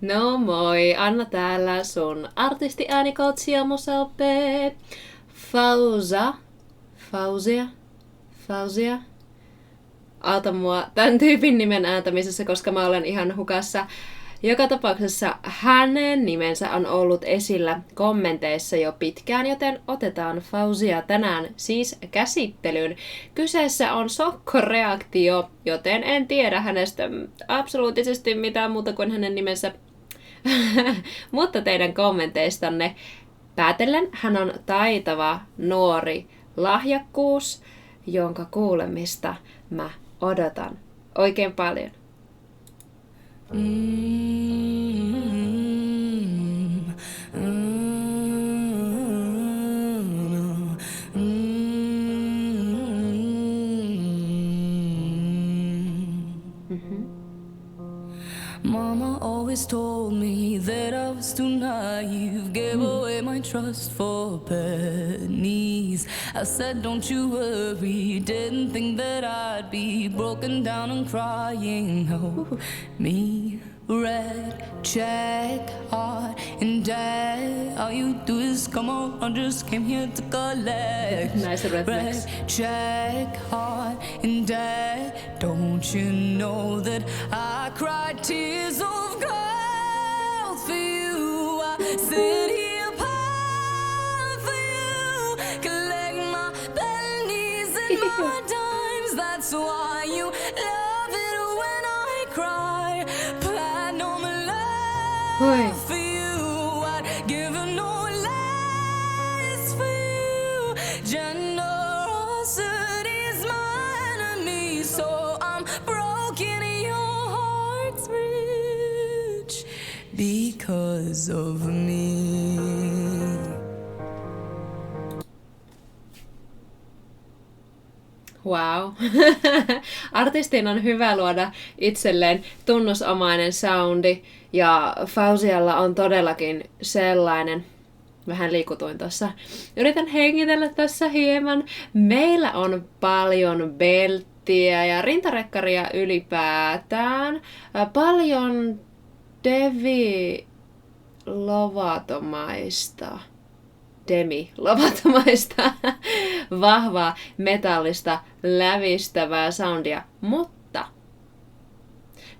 No moi, Anna täällä, sun artistiäänikotsi ja musaope. Fausa, Fausia, Fausia. Auta mua tämän tyypin nimen ääntämisessä, koska mä olen ihan hukassa. Joka tapauksessa hänen nimensä on ollut esillä kommenteissa jo pitkään, joten otetaan Fausia tänään siis käsittelyyn. Kyseessä on sokkoreaktio, joten en tiedä hänestä absoluuttisesti mitään muuta kuin hänen nimensä. Mutta teidän kommenteistanne päätellen hän on taitava nuori lahjakkuus, jonka kuulemista mä odotan oikein paljon. Mama always told me that I was too naive, gave away my trust for pennies. I said, don't you worry, didn't think that I'd be broken down and crying. No, me, red, check, heart, and debt. All you do is come on, I just came here to collect. Nice reflex. Red, check, heart, and debt. Don't you know that I cried tears of gold for you? I sit here proud for you, collect my pennies and my dimes. That's why you love it when I cry. Platinum love for you, I'd give it no less for you. Generosity's my enemy, so I'm broken and your heart's rich because of me. Wow. Artistin on hyvä luoda itselleen tunnusomainen soundi ja Fausialla on todellakin sellainen. Vähän liikutuin tuossa. Yritän hengitellä tässä hieman. Meillä on paljon belttiä ja rintarekkaria ylipäätään. Paljon lovatomaista. Demi-lovatomaista, vahvaa metallista lävistävää soundia, mutta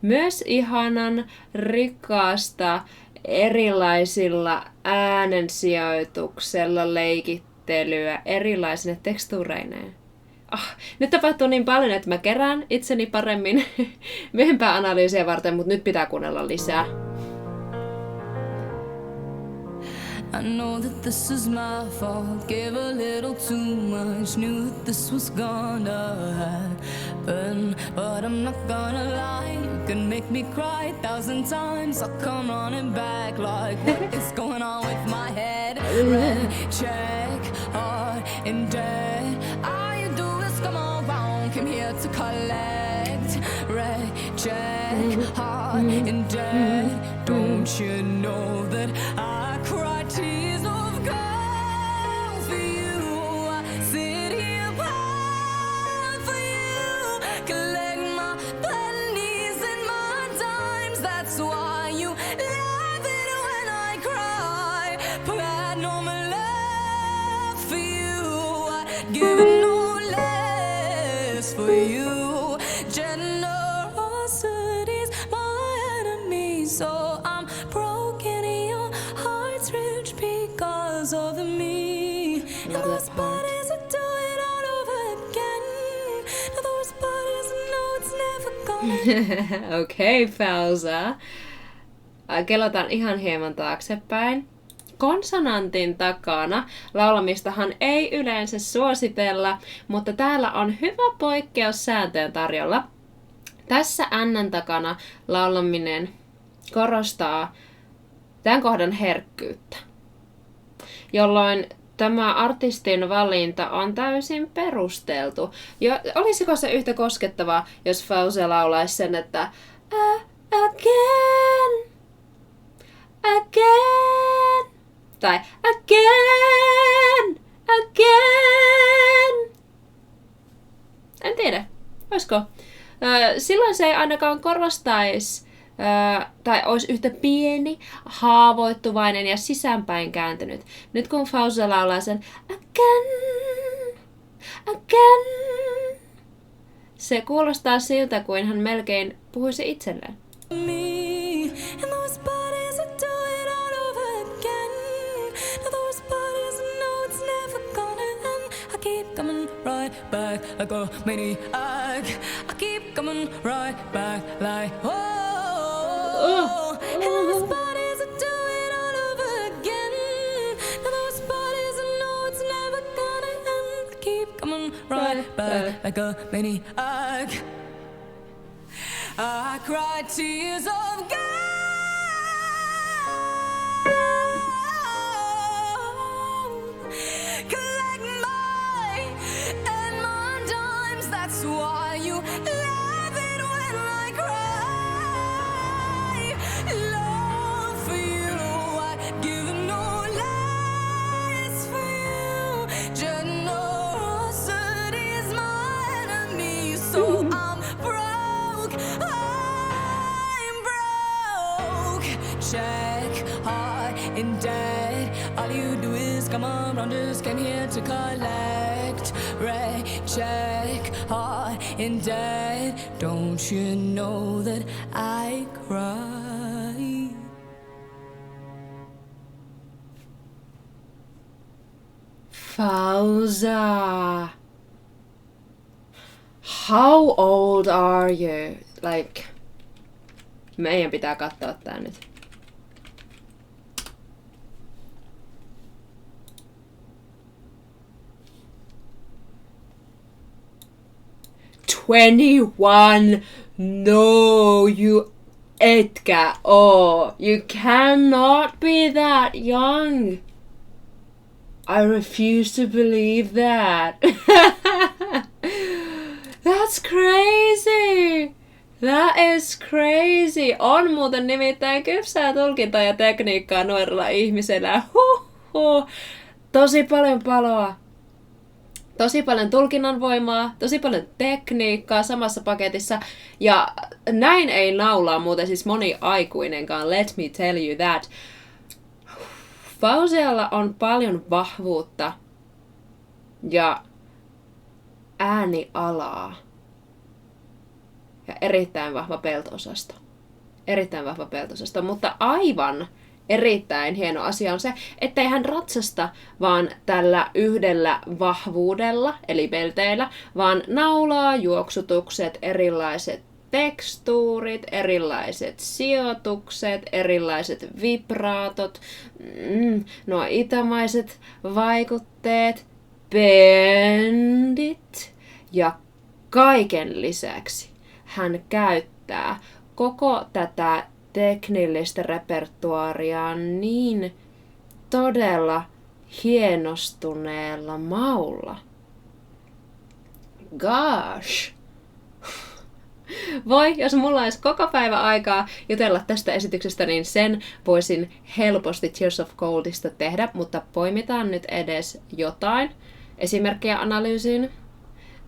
myös ihanan rikkaasta erilaisilla äänensijoituksella leikittelyä erilaisine tekstuureineen. Nyt tapahtuu niin paljon, että mä kerään itseni paremmin myöhempää analyysiä varten, mutta nyt pitää kuunnella lisää. I know that this is my fault, gave a little too much, knew that this was gonna happen, but I'm not gonna lie, you can make me cry 1,000 times, I'll come running back like what is going on with my head. Red, check, heart, and debt, all you do is come around, came here to collect. Red, check, heart, and debt, don't you know that I cried tears of gold for you? I sit here proud for you, collect my pennies and my dimes. That's why you love it when I cry. Platinum love for you, I'd give it no less for you. Generosity's my enemy, so I'm broken and your heart's rich because of me. And Love those that part. bodies that do it all over again. And those bodies know it's never gonna. Okei, Fausa. Kelotaan ihan hieman taaksepäin. Konsonantin takana laulamistahan ei yleensä suositella, mutta täällä on hyvä poikkeus sääntöön tarjolla. Tässä N:n takana laulaminen korostaa tämän kohdan herkkyyttä, jolloin tämä artistin valinta on täysin perusteltu. Olisiko se yhtä koskettavaa, jos Fausia laulaisi sen, että again, again, tai again, again. En tiedä, olisiko? Silloin se ei ainakaan korostaisi tai olisi yhtä pieni, haavoittuvainen ja sisäänpäin kääntynyt. Nyt kun Fauza laulaa sen again, se kuulostaa siltä, kuin hän melkein puhuisi itselleen. Back like a maniac. I keep coming right back like oh. And those bodies that do it all over again. And those bodies I know it's never gonna end. I keep coming right back like a maniac. I cried tears of God. That's why you laugh it when I cry. Love for you, I'd give no lies for you. Generosity is my enemy, so I'm broke. Check, hard and dead. All you do is come around, just came here to collect. Red, check, hard and dead. Don't you know that I cry? Fauza, how old are you? Like, meidän pitää katsoa tää nyt. "21? No, you etkä oo. You cannot be that young. I refuse to believe that." That's crazy. That is crazy. On muuten nimittäin kypsää tulkintaa ja tekniikkaa nuorella ihmisellä. Tosi paljon paloa. Tosi paljon tulkinnan voimaa, tosi paljon tekniikkaa samassa paketissa. Ja näin ei laulaa muuten siis moni aikuinenkaan, let me tell you that. Fauzialla on paljon vahvuutta ja äänialaa. Ja erittäin vahva pelto-osasto. Erittäin vahva pelto-osasto, mutta aivan erittäin hieno asia on se, ettei hän ratsasta vaan tällä yhdellä vahvuudella, eli pelteillä, vaan naulaa, juoksutukset, erilaiset tekstuurit, erilaiset sijoitukset, erilaiset vibraatot, nuo itämaiset vaikutteet, bendit ja kaiken lisäksi hän käyttää koko tätä teknillistä repertuaaria niin todella hienostuneella maulla. Gosh! Voi, jos mulla olisi koko päivä aikaa jutella tästä esityksestä, niin sen voisin helposti Tears of Goldista tehdä, mutta poimitaan nyt edes jotain esimerkkejä analyysiin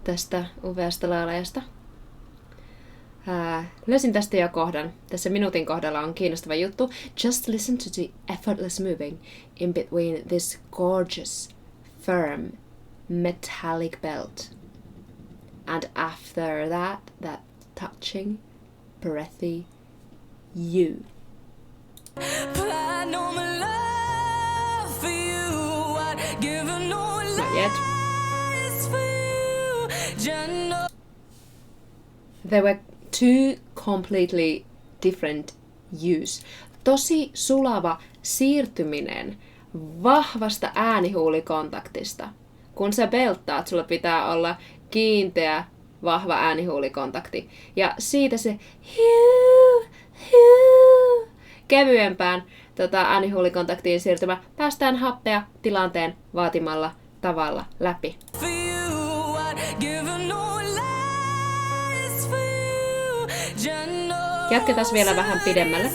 tästä upeasta laulajasta. Löysin tästä jo kohdan. Tässä minuutin kohdalla on kiinnostava juttu. Just listen to the effortless moving in between this gorgeous, firm, metallic belt. And after that touching, breathy you. Not yet. There were two completely different views. Tosi sulava siirtyminen vahvasta äänihuulikontaktista. Kun sä belttaat, sulla pitää olla kiinteä, vahva äänihuulikontakti. Ja siitä se kevyempään äänihuulikontaktiin siirtymä päästään happea tilanteen vaatimalla tavalla läpi. Jatketaan vielä vähän pidemmälle.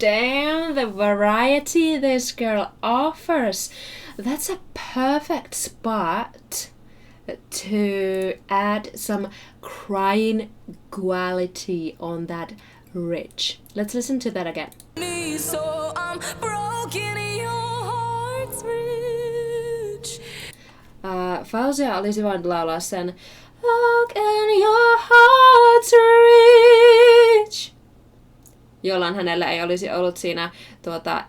Damn, the variety this girl offers. That's a perfect spot to add some crying quality on that ridge. Let's listen to that again. Me, so I'm broken, your heart's rich. Fauzia olisi voinut laulaa sen Look and your heart's rich, jolloin hänellä ei olisi ollut siinä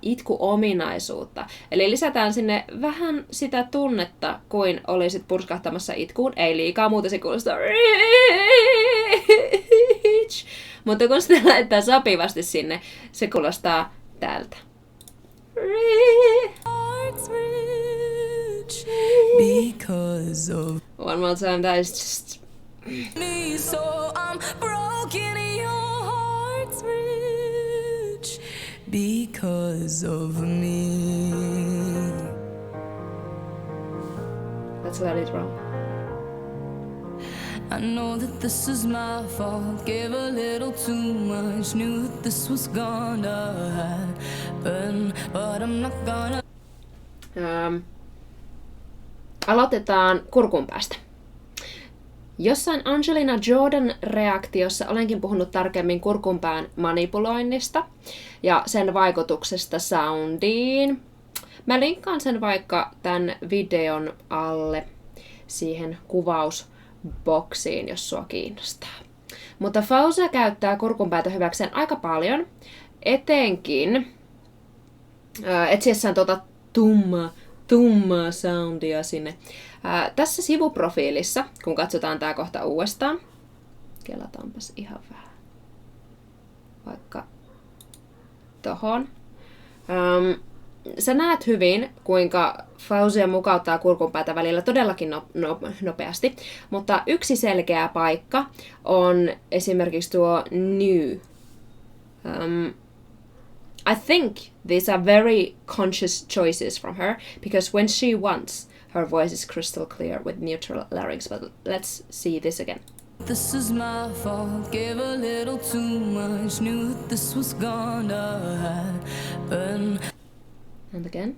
itkuominaisuutta. Eli lisätään sinne vähän sitä tunnetta, kuin olisit purskahtamassa itkuun. Ei liikaa, muuten se kuulostaa rich. Mutta kun sitä laittaa sopivasti sinne, se kuulostaa tältä. Because of One more time, that is just... me, so I'm broken, your heart's rich. Because of me. Let's let it roll. I know that this is my fault. Gave a little too much. Knew that this was gonna happen, but I'm not gonna. Aloitetaan kurkun päästä. Jossain Angelina Jordan-reaktiossa olenkin puhunut tarkemmin kurkunpään manipuloinnista ja sen vaikutuksesta soundiin. Mä linkkaan sen vaikka tämän videon alle siihen kuvausboksiin, jos sua kiinnostaa. Mutta Fauzia käyttää kurkunpäätä hyväkseen aika paljon, etenkin etsiessään tummaa soundia sinne. Tässä sivuprofiilissa, kun katsotaan tää kohta uudestaan, kelataanpas ihan vähän, vaikka tohon. Sä näet hyvin, kuinka Fauzia mukauttaa kurkunpäätä välillä todellakin nopeasti, mutta yksi selkeä paikka on esimerkiksi tuo new. I think these are very conscious choices from her, because when she wants, her voice is crystal clear with neutral larynx. But let's see this again. This is my fault. Gave a little too much. Knew that this was gonna happen. And again.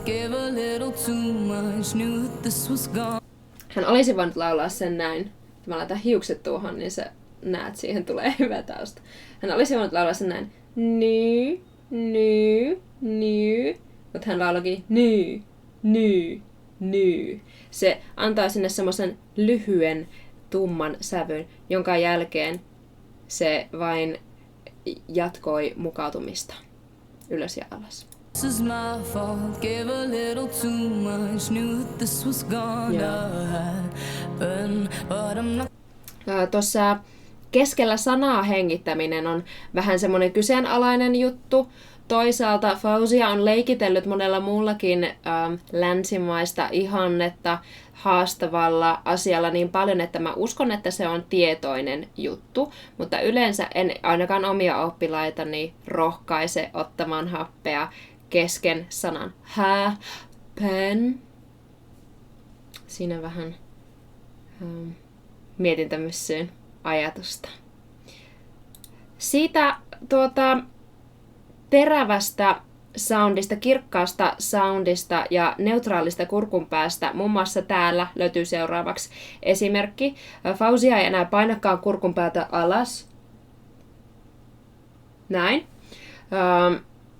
Gave a little too much. Knew that this was gonna. Hän olisi voinut laulaa sen näin. Mä laitan hiukset tuohon, niin sä näet, siihen tulee hyvä tausta. Hän olisi voinut laulaa sen näin. Ny. Mutta hän laulakin ny. Se antaa sinne semmoisen lyhyen, tumman sävyn, jonka jälkeen se vain jatkoi mukautumista ylös ja alas. This is my fault. Gave a little too much. Knew that this was gonna happen, but I'm not. Tuossa keskellä sanaa hengittäminen on vähän semmoinen kyseenalainen juttu. Toisaalta Fauzia on leikitellyt monella muullakin länsimaista ihannetta haastavalla asialla niin paljon, että mä uskon, että se on tietoinen juttu. Mutta yleensä en ainakaan omia oppilaitani rohkaise ottamaan happea kesken sanan happen. Siinä vähän mietin tämmöiseen ajatusta. Siitä terävästä soundista, kirkkaasta soundista ja neutraalista kurkunpäästä muun muassa täällä löytyy seuraavaksi esimerkki. Fauzia ei enää painakaan kurkunpäätä alas. Näin.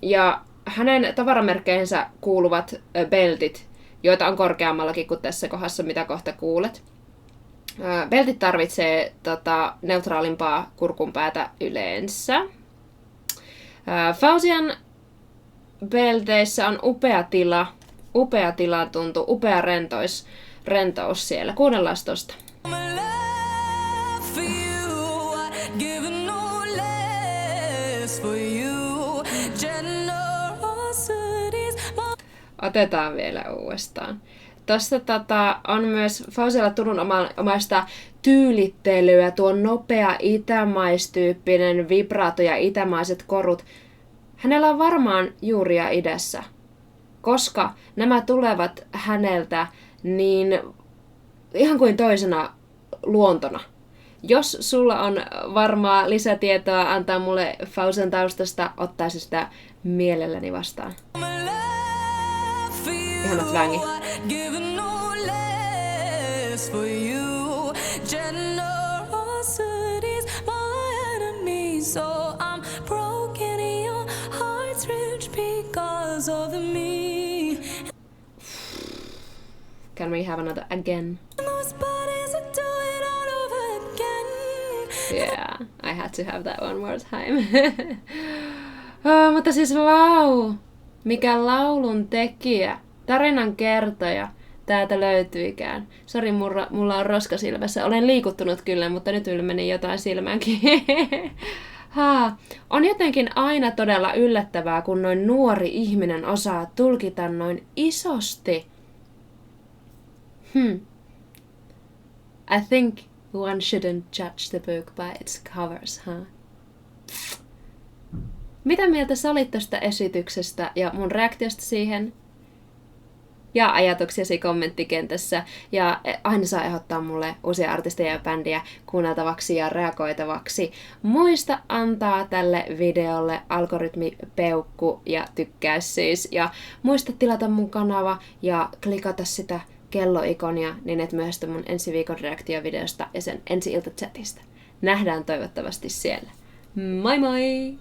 Ja hänen tavaramerkkeihinsä kuuluvat beltit, joita on korkeammallakin kuin tässä kohdassa, mitä kohta kuulet. Beltit tarvitsee neutraalimpaa kurkunpäätä yleensä. Fauzian belteissä on upea tilatuntu, upea rentous siellä. Kuunnellaan tosta. Otetaan vielä uudestaan. Tuossa on myös Fauzialla Turun omaista tyylittelyä, tuo nopea itämaistyyppinen vibrato ja itämaiset korut. Hänellä on varmaan juuria idässä, koska nämä tulevat häneltä niin ihan kuin toisena luontona. Jos sulla on varmaa lisätietoa antaa mulle Fauzian taustasta, ottaisin sitä mielelläni vastaan. Ihanat vängit. for you. Generosity's my enemy, so I'm broken. Your heart's rich because of me. Can we have another again? Those bodies that do it all over again. Yeah, I had to have that one more time. Mutta siis vau! Mikä laulun tekijä, tarinan kertoja täältä löytyikään. Sori, mulla on roska silmässä. Olen liikuttunut kyllä, mutta nyt yllä meni jotain silmäänkin. On jotenkin aina todella yllättävää, kun noin nuori ihminen osaa tulkita noin isosti. I think one shouldn't judge the book by its covers, huh? Mitä mieltä sä olit tästä esityksestä ja mun reaktiosta siihen? Ja ajatuksiasi kommenttikentässä. Ja aina saa ehdottaa mulle uusia artisteja ja bändiä kuunneltavaksi ja reagoitavaksi. Muista antaa tälle videolle algoritmipeukku ja tykkää siis. Ja muista tilata mun kanava ja klikata sitä kelloikonia, niin et myöhästä mun ensi viikon reaktiovideosta ja sen ensi iltachatista. Nähdään toivottavasti siellä. Moi moi!